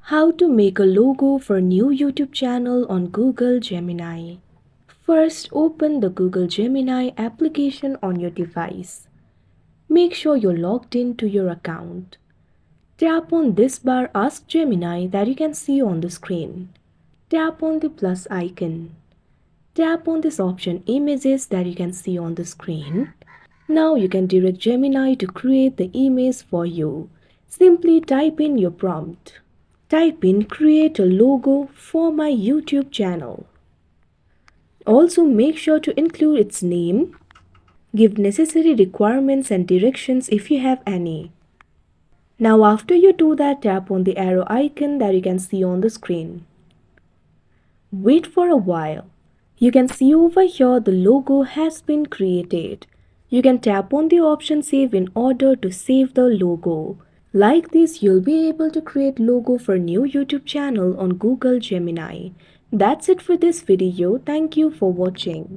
How to make a logo for new YouTube channel on Google Gemini. First, open the Google Gemini application on your device. Make sure you're logged in to your account. Tap on this bar Ask Gemini that you can see on the screen. Tap on the plus icon. Tap on this option Images that you can see on the screen. Now you can direct Gemini to create the image for you. Simply type in your prompt. Type in create a logo for my YouTube channel. Also make sure to include its name. Give necessary requirements and directions if you have any. Now after you do that, tap on the arrow icon that you can see on the screen. Wait for a while. You can see over here the logo has been created. You can tap on the option Save in order to save the logo. Like this, you'll be able to create logo for new YouTube channel on Google Gemini. That's it for this video. Thank you for watching.